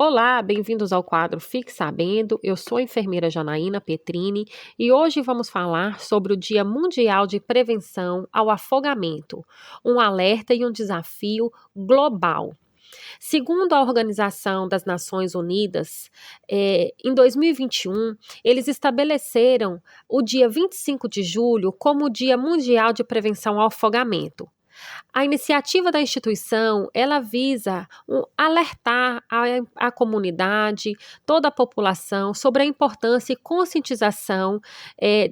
Olá, bem-vindos ao quadro Fique Sabendo. Eu sou a enfermeira Janaína Petrini e hoje vamos falar sobre o Dia Mundial de Prevenção ao Afogamento, um alerta e um desafio global. Segundo a Organização das Nações Unidas, em 2021, eles estabeleceram o dia 25 de julho como o Dia Mundial de Prevenção ao Afogamento. A iniciativa da instituição, ela visa alertar a comunidade, toda a população, sobre a importância e conscientização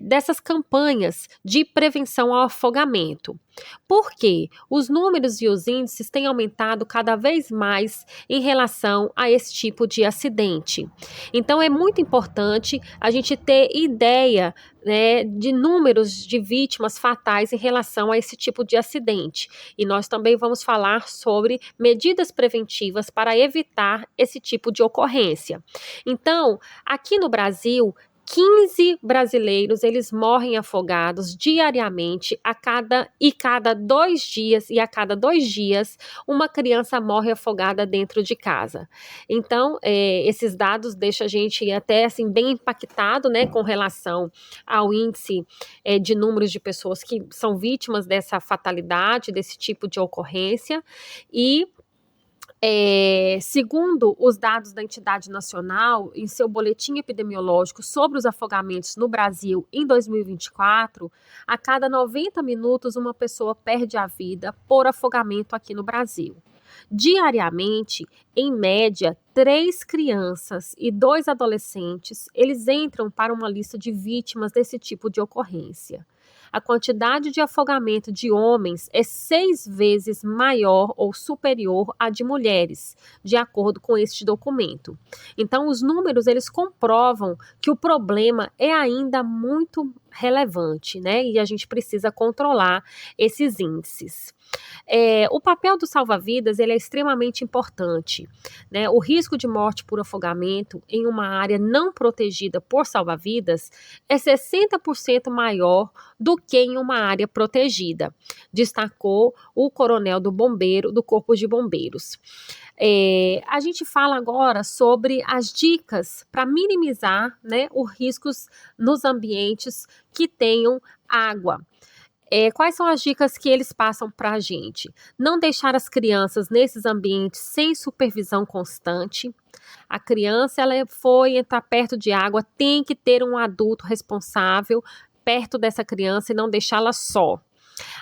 dessas campanhas de prevenção ao afogamento. Por quê? Os números e os índices têm aumentado cada vez mais em relação a esse tipo de acidente. Então, é muito importante a gente ter ideia, né, de números de vítimas fatais em relação a esse tipo de acidente. E nós também vamos falar sobre medidas preventivas para evitar esse tipo de ocorrência. Então, aqui no Brasil, 15 brasileiros, eles morrem afogados diariamente cada 2 dias, e a cada 2 dias uma criança morre afogada dentro de casa. Então, esses dados deixam a gente até assim bem impactado, né, com relação ao índice de números de pessoas que são vítimas dessa fatalidade, desse tipo de ocorrência. E segundo os dados da entidade nacional, em seu boletim epidemiológico sobre os afogamentos no Brasil em 2024, a cada 90 minutos uma pessoa perde a vida por afogamento aqui no Brasil. Diariamente, em média, 3 crianças e 2 adolescentes, eles entram para uma lista de vítimas desse tipo de ocorrência. A quantidade de afogamento de homens é 6 vezes maior ou superior à de mulheres, de acordo com este documento. Então, os números, eles comprovam que o problema é ainda muito relevante, né? E a gente precisa controlar esses índices. O papel do salva-vidas, ele é extremamente importante, né? O risco de morte por afogamento em uma área não protegida por salva-vidas é 60% maior do que em uma área protegida, destacou o coronel do Corpo de Bombeiros. A gente fala agora sobre as dicas para minimizar, né, os riscos nos ambientes que tenham água. Quais são as dicas que eles passam para a gente? Não deixar as crianças nesses ambientes sem supervisão constante. A criança, ela foi entrar perto de água, tem que ter um adulto responsável perto dessa criança e não deixá-la só.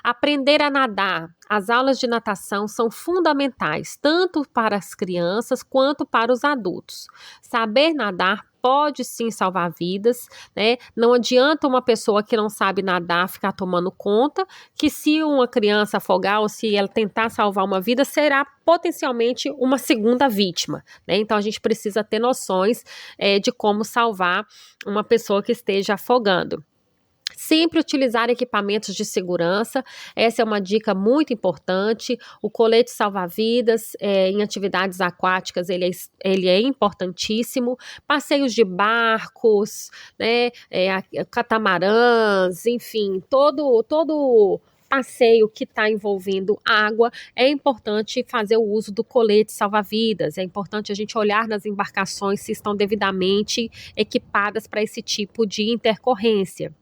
Aprender a nadar. As aulas de natação são fundamentais, tanto para as crianças quanto para os adultos. Saber nadar pode sim salvar vidas, né? Não adianta uma pessoa que não sabe nadar ficar tomando conta que se uma criança afogar ou se ela tentar salvar uma vida, será potencialmente uma segunda vítima, né? Então a gente precisa ter noções de como salvar uma pessoa que esteja afogando. Sempre utilizar equipamentos de segurança, essa é uma dica muito importante. O colete salva-vidas em atividades aquáticas, ele é importantíssimo. Passeios de barcos, né, catamarãs, enfim, todo passeio que está envolvendo água, é importante fazer o uso do colete salva-vidas. É importante a gente olhar nas embarcações se estão devidamente equipadas para esse tipo de intercorrência.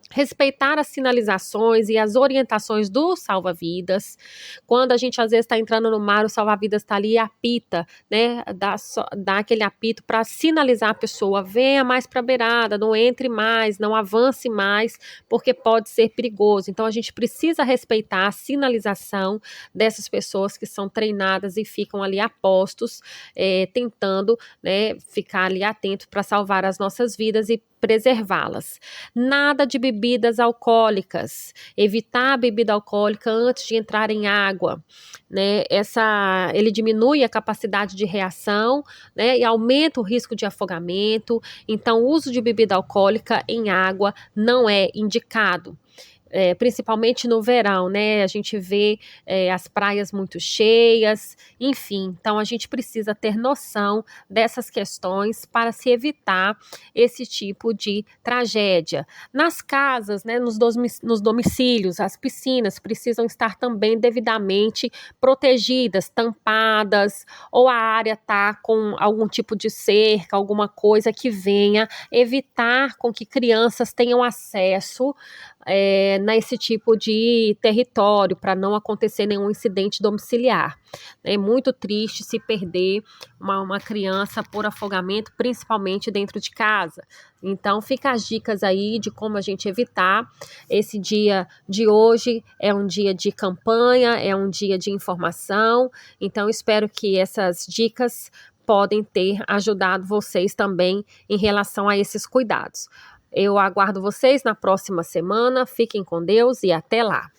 Respeitar as sinalizações e as orientações do salva-vidas. Quando a gente às vezes está entrando no mar, o salva-vidas está ali e apita, né? Dá aquele apito para sinalizar a pessoa: venha mais para a beirada, não entre mais, não avance mais, porque pode ser perigoso. Então a gente precisa respeitar a sinalização dessas pessoas que são treinadas e ficam ali a postos, tentando, né, ficar ali atento para salvar as nossas vidas e preservá-las. Nada de bebidas alcoólicas, evitar a bebida alcoólica antes de entrar em água, né? Ele diminui a capacidade de reação, né? E aumenta o risco de afogamento. Então, o uso de bebida alcoólica em água não é indicado. principalmente no verão, né? A gente vê as praias muito cheias, enfim. Então, a gente precisa ter noção dessas questões para se evitar esse tipo de tragédia. Nas casas, né, nos domicílios, as piscinas precisam estar também devidamente protegidas, tampadas, ou a área tá com algum tipo de cerca, alguma coisa que venha evitar com que crianças tenham acesso nesse tipo de território, para não acontecer nenhum incidente domiciliar. É muito triste se perder uma criança por afogamento, principalmente dentro de casa. Então, fica as dicas aí de como a gente evitar. Esse dia de hoje é um dia de campanha, é um dia de informação. Então, espero que essas dicas podem ter ajudado vocês também em relação a esses cuidados. Eu aguardo vocês na próxima semana. Fiquem com Deus e até lá.